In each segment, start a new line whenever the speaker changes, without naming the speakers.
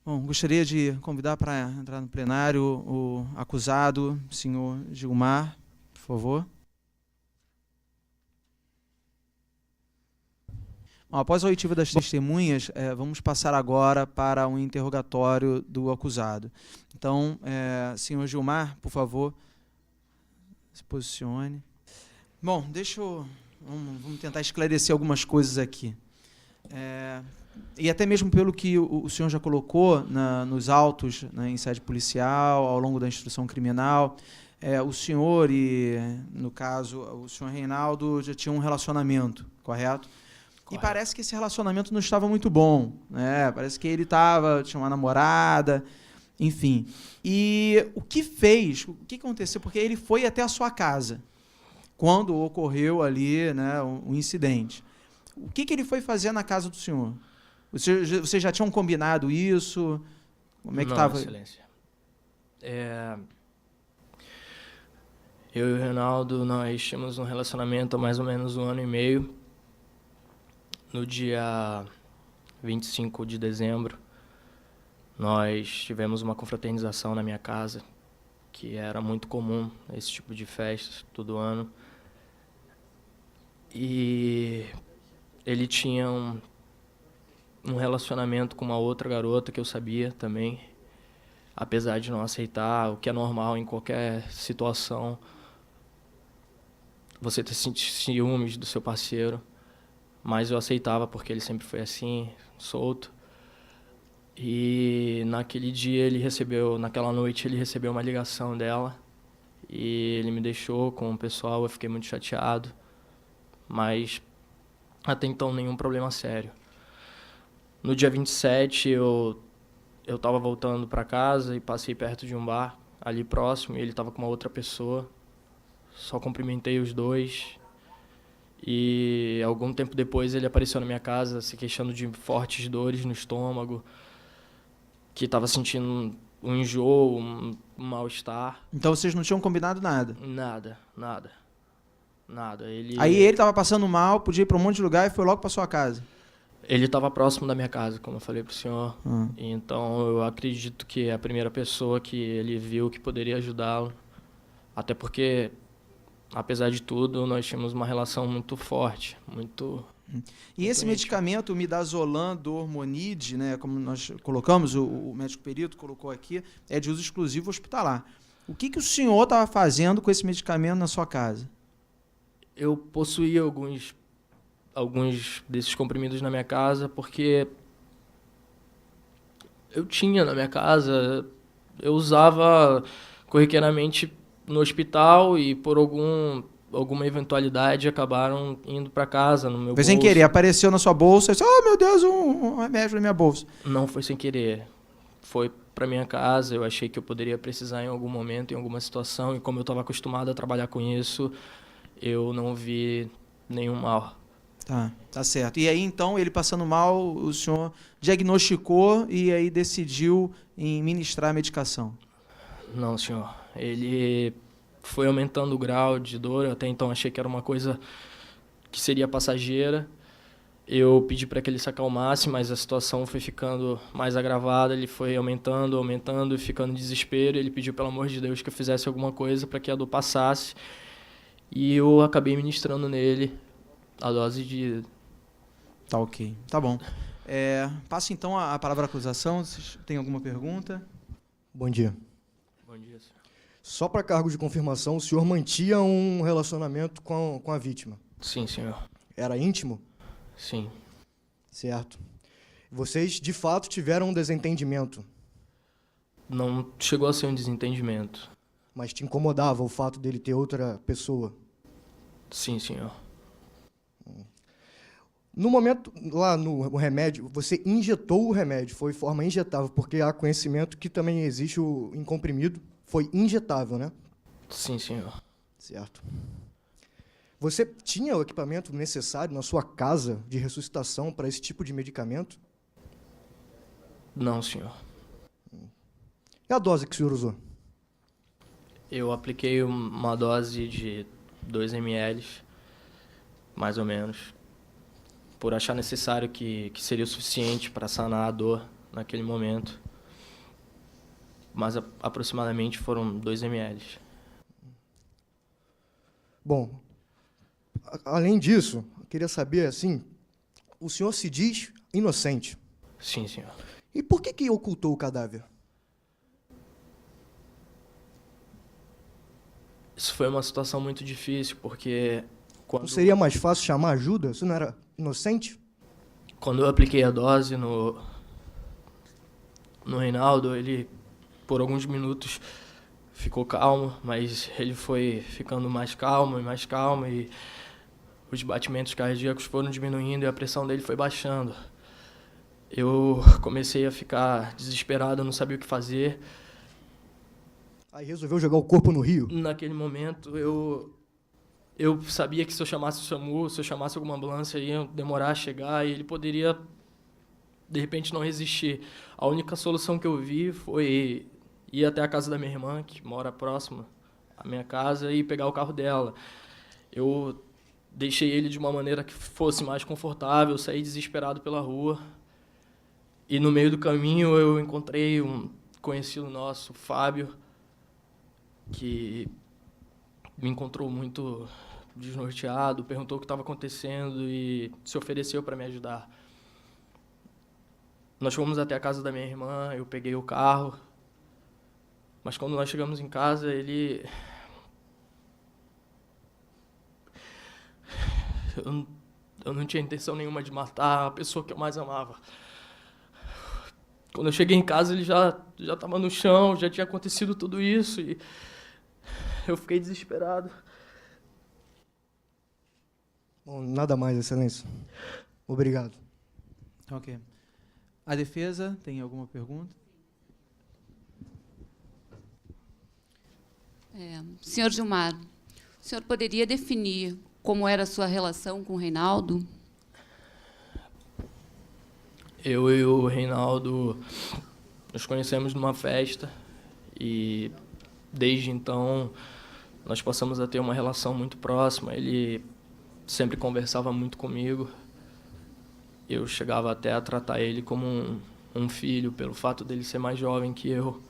Bom, gostaria de convidar para entrar no plenário o acusado, senhor Gilmar, por favor. Bom, após a oitiva das testemunhas, vamos passar agora para um interrogatório do acusado. Então, senhor Gilmar, por favor, se posicione. Bom, vamos tentar esclarecer algumas coisas aqui. E até mesmo pelo que o senhor já colocou nos autos, em sede policial, ao longo da instrução criminal, o senhor e, no caso, o senhor Reinaldo já tinham um relacionamento, correto? E parece que esse relacionamento não estava muito bom, né? Parece que ele tinha uma namorada, enfim. E o que aconteceu? Porque ele foi até a sua casa, quando ocorreu ali, né, um incidente. O que ele foi fazer na casa do senhor? Vocês já tinham combinado isso? Como é que estava?
Não, excelência. Eu e o Reinaldo, nós tínhamos um relacionamento há mais ou menos 1 ano e meio. No dia 25 de dezembro, nós tivemos uma confraternização na minha casa, que era muito comum, esse tipo de festa, todo ano. E ele tinha um relacionamento com uma outra garota que eu sabia também, apesar de não aceitar, o que é normal em qualquer situação, você ter ciúmes do seu parceiro. Mas eu aceitava porque ele sempre foi assim, solto. E naquela noite ele recebeu uma ligação dela e ele me deixou com o pessoal, eu fiquei muito chateado, mas até então nenhum problema sério. No dia 27 eu estava voltando para casa e passei perto de um bar ali próximo e ele estava com uma outra pessoa. Só cumprimentei os dois. E algum tempo depois ele apareceu na minha casa se queixando de fortes dores no estômago, que estava sentindo um enjoo, um mal-estar.
Então vocês não tinham combinado nada?
Nada.
Aí ele estava passando mal, podia ir para um monte de lugar e foi logo para sua casa?
Ele estava próximo da minha casa, como eu falei para o senhor. Então eu acredito que é a primeira pessoa que ele viu que poderia ajudá-lo. Até porque, apesar de tudo, nós tínhamos uma relação muito forte, muito.
E esse medicamento, o midazolam dormonide, né, como nós colocamos, o médico perito colocou aqui, é de uso exclusivo hospitalar. O que o senhor estava fazendo com esse medicamento na sua casa?
Eu possuía alguns desses comprimidos na minha casa porque eu tinha na minha casa, eu usava corriqueiramente no hospital e por alguma eventualidade acabaram indo para casa no meu bolso.
Sem querer, apareceu na sua bolsa e disse, oh meu Deus, um remédio na minha bolsa.
Não foi sem querer, foi para minha casa, eu achei que eu poderia precisar em algum momento, em alguma situação, e como eu estava acostumado a trabalhar com isso, eu não vi nenhum mal.
Tá certo. E aí, então, ele passando mal, o senhor diagnosticou e aí decidiu em ministrar a medicação?
Não, senhor. Ele foi aumentando o grau de dor, eu até então achei que era uma coisa que seria passageira. Eu pedi para que ele se acalmasse, mas a situação foi ficando mais agravada, ele foi aumentando e ficando em desespero. Ele pediu, pelo amor de Deus, que eu fizesse alguma coisa para que a dor passasse. E eu acabei ministrando nele a dose de...
Tá ok, tá bom. Passo então a palavra à acusação. Vocês têm alguma pergunta?
Bom dia.
Bom dia, senhor.
Só para cargo de confirmação, o senhor mantinha um relacionamento com a vítima?
Sim, senhor.
Era íntimo?
Sim.
Certo. Vocês, de fato, tiveram um desentendimento?
Não chegou a ser um desentendimento.
Mas te incomodava o fato dele ter outra pessoa?
Sim, senhor.
No momento, lá no remédio, você injetou o remédio, foi forma injetável, porque há conhecimento que também existe em comprimido, foi injetável, né?
Sim, senhor.
Certo. Você tinha o equipamento necessário na sua casa de ressuscitação para esse tipo de medicamento?
Não, senhor.
E a dose que o senhor usou?
Eu apliquei uma dose de 2 ml, mais ou menos, por achar necessário que seria o suficiente para sanar a dor naquele momento. mas aproximadamente foram 2 ml.
Bom, além disso, eu queria saber, assim, o senhor se diz inocente.
Sim, senhor.
E por que ocultou o cadáver?
Isso foi uma situação muito difícil, porque
Não seria mais fácil chamar ajuda? Você não era inocente?
quando eu apliquei a dose no Reinaldo, ele, por alguns minutos, ficou calmo, mas ele foi ficando mais calmo, e os batimentos cardíacos foram diminuindo e a pressão dele foi baixando. Eu comecei a ficar desesperado, eu não sabia o que fazer.
Aí resolveu jogar o corpo no rio?
Naquele momento, eu sabia que se eu chamasse o SAMU, se eu chamasse alguma ambulância, ia demorar a chegar e ele poderia, de repente, não resistir. A única solução que eu vi foi ir até a casa da minha irmã, que mora próxima à minha casa, e pegar o carro dela. Eu deixei ele de uma maneira que fosse mais confortável, saí desesperado pela rua. E no meio do caminho eu encontrei um conhecido nosso, Fábio, que me encontrou muito desnorteado, perguntou o que estava acontecendo e se ofereceu para me ajudar. Nós fomos até a casa da minha irmã, eu peguei o carro, mas quando nós chegamos em casa, ele... Eu não tinha intenção nenhuma de matar a pessoa que eu mais amava. Quando eu cheguei em casa, ele já estava no chão, já tinha acontecido tudo isso e eu fiquei desesperado.
Bom, nada mais, Excelência. Obrigado.
Ok. A defesa tem alguma pergunta?
Senhor Gilmar, o senhor poderia definir como era a sua relação com o Reinaldo?
Eu e o Reinaldo nos conhecemos numa festa e desde então nós passamos a ter uma relação muito próxima. Ele sempre conversava muito comigo. Eu chegava até a tratar ele como um filho pelo fato dele ser mais jovem que eu.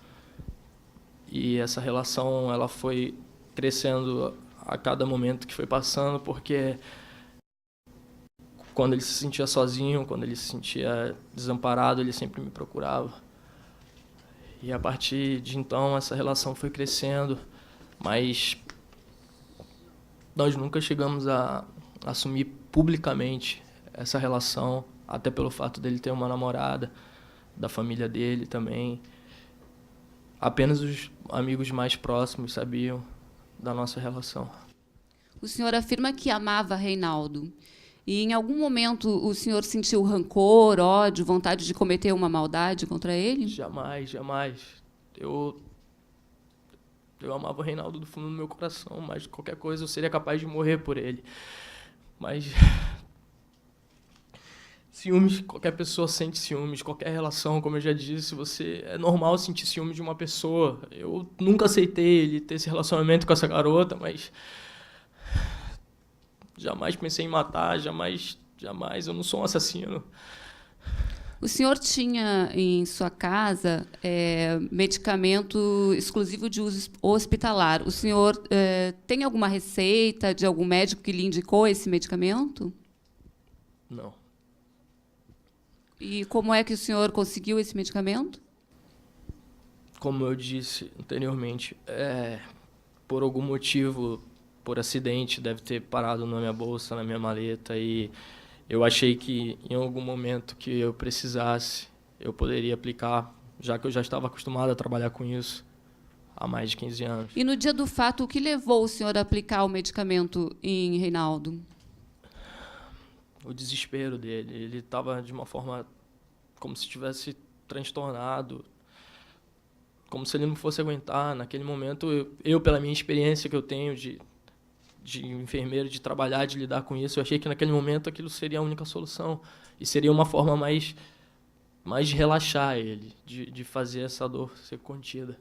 E essa relação ela foi crescendo a cada momento que foi passando, porque quando ele se sentia sozinho, quando ele se sentia desamparado, ele sempre me procurava. E a partir de então, essa relação foi crescendo, mas nós nunca chegamos a assumir publicamente essa relação, até pelo fato dele ter uma namorada, da família dele também. Apenas os amigos mais próximos sabiam da nossa relação.
O senhor afirma que amava Reinaldo. E em algum momento o senhor sentiu rancor, ódio, vontade de cometer uma maldade contra ele?
Jamais, jamais. Eu amava o Reinaldo do fundo do meu coração, mas qualquer coisa eu seria capaz de morrer por ele. Mas ciúmes, qualquer pessoa sente ciúmes, qualquer relação, como eu já disse, é normal sentir ciúmes de uma pessoa. Eu nunca aceitei ele ter esse relacionamento com essa garota, mas jamais pensei em matar, jamais, eu não sou um assassino.
O senhor tinha em sua casa medicamento exclusivo de uso hospitalar. O senhor tem alguma receita de algum médico que lhe indicou esse medicamento?
Não.
E como é que o senhor conseguiu esse medicamento?
Como eu disse anteriormente, por algum motivo, por acidente, deve ter parado na minha bolsa, na minha maleta, e eu achei que em algum momento que eu precisasse, eu poderia aplicar, já que eu já estava acostumado a trabalhar com isso há mais de 15 anos.
E no dia do fato, o que levou o senhor a aplicar o medicamento em Reinaldo?
O desespero dele. Ele estava de uma forma como se estivesse transtornado, como se ele não fosse aguentar. Naquele momento, eu pela minha experiência que eu tenho de enfermeiro, de trabalhar, de lidar com isso, eu achei que naquele momento aquilo seria a única solução e seria uma forma mais de relaxar ele, de fazer essa dor ser contida.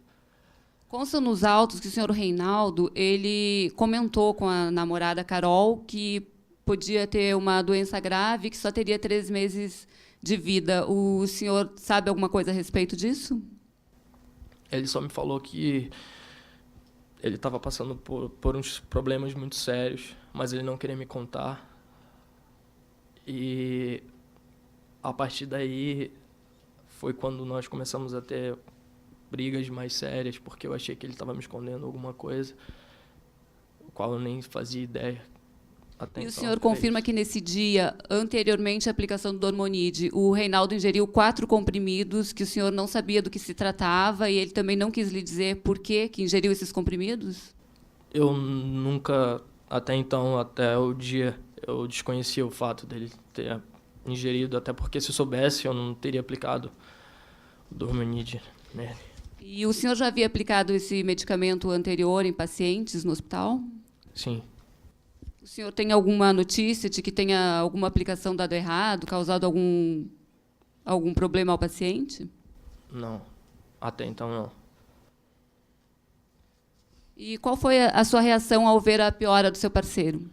Consta nos autos que o senhor Reinaldo ele comentou com a namorada Carol que podia ter uma doença grave, que só teria 3 meses de vida. O senhor sabe alguma coisa a respeito disso?
Ele só me falou que ele estava passando por uns problemas muito sérios, mas ele não queria me contar. E a partir daí foi quando nós começamos a ter brigas mais sérias, porque eu achei que ele estava me escondendo alguma coisa, o qual eu nem fazia ideia. Até
E o
então,
senhor
era
confirma
isso.
que nesse dia, anteriormente à aplicação do Dormonide, o Reinaldo ingeriu 4 comprimidos que o senhor não sabia do que se tratava e ele também não quis lhe dizer por que ingeriu esses comprimidos?
Eu nunca, até então, até o dia, eu desconhecia o fato dele ter ingerido, até porque se eu soubesse eu não teria aplicado o Dormonide nele.
E o senhor já havia aplicado esse medicamento anterior em pacientes no hospital?
Sim,
O senhor tem alguma notícia de que tenha alguma aplicação dado errado, causado algum problema ao paciente?
não. Até então, não.
E qual foi a sua reação ao ver a piora do seu parceiro?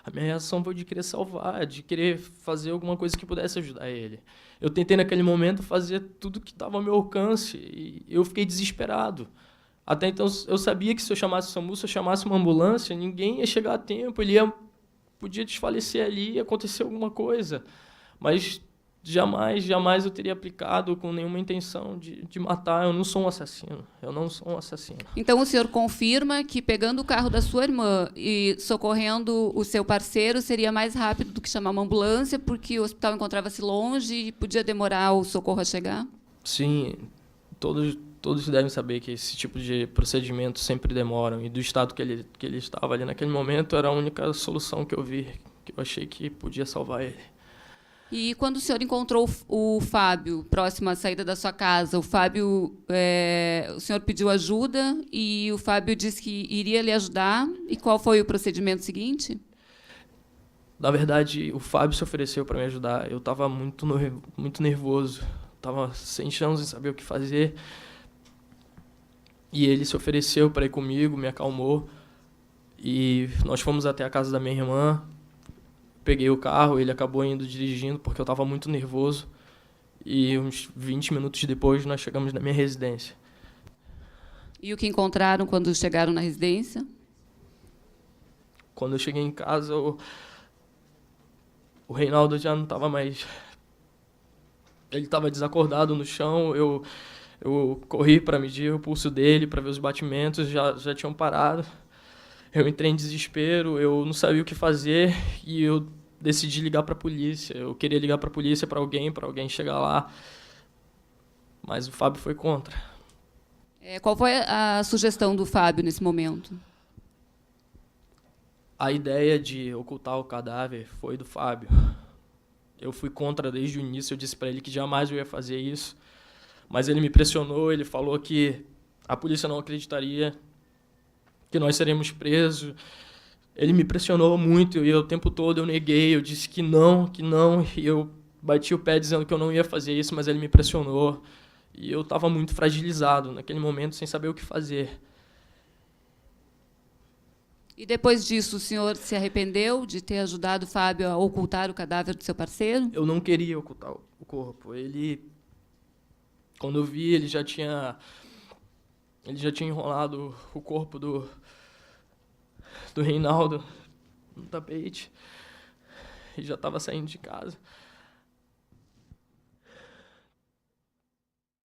A minha reação foi de querer salvar, de querer fazer alguma coisa que pudesse ajudar ele. Eu tentei, naquele momento, fazer tudo que estava ao meu alcance e eu fiquei desesperado. Até então, eu sabia que se eu chamasse o SAMU, se eu chamasse uma ambulância, ninguém ia chegar a tempo, podia desfalecer ali e acontecer alguma coisa. Mas jamais eu teria aplicado com nenhuma intenção de matar. Eu não sou um assassino. Eu não sou um assassino.
Então, o senhor confirma que, pegando o carro da sua irmã e socorrendo o seu parceiro, seria mais rápido do que chamar uma ambulância, porque o hospital encontrava-se longe e podia demorar o socorro a chegar?
Sim, todos devem saber que esse tipo de procedimento sempre demoram. E do estado que ele estava ali naquele momento, era a única solução que eu vi, que eu achei que podia salvar ele.
E quando o senhor encontrou o Fábio próximo à saída da sua casa, o senhor pediu ajuda e o Fábio disse que iria lhe ajudar. E qual foi o procedimento seguinte?
Na verdade, o Fábio se ofereceu para me ajudar. Eu estava muito nervoso, estava sem chance de saber o que fazer. E ele se ofereceu para ir comigo, me acalmou. E nós fomos até a casa da minha irmã. Peguei o carro, ele acabou indo dirigindo porque eu estava muito nervoso. E uns 20 minutos depois nós chegamos na minha residência.
E o que encontraram quando chegaram na residência?
Quando eu cheguei em casa, o Reinaldo já não estava mais... Ele estava desacordado no chão. Eu corri para medir o pulso dele, para ver os batimentos, já tinham parado. Eu entrei em desespero, eu não sabia o que fazer e eu decidi ligar para a polícia. Eu queria ligar para a polícia, para alguém chegar lá, mas o Fábio foi contra.
Qual foi a sugestão do Fábio nesse momento?
A ideia de ocultar o cadáver foi do Fábio. Eu fui contra desde o início, eu disse para ele que jamais eu ia fazer isso, mas ele me pressionou, ele falou que a polícia não acreditaria, que nós seremos presos. Ele me pressionou muito e eu, o tempo todo eu neguei, eu disse que não, e eu bati o pé dizendo que eu não ia fazer isso, mas ele me pressionou e eu estava muito fragilizado naquele momento, sem saber o que fazer.
E depois disso, o senhor se arrependeu de ter ajudado o Fábio a ocultar o cadáver do seu parceiro?
Eu não queria ocultar o corpo. Quando eu vi, ele já tinha enrolado o corpo do Reinaldo no tapete e já estava saindo de casa.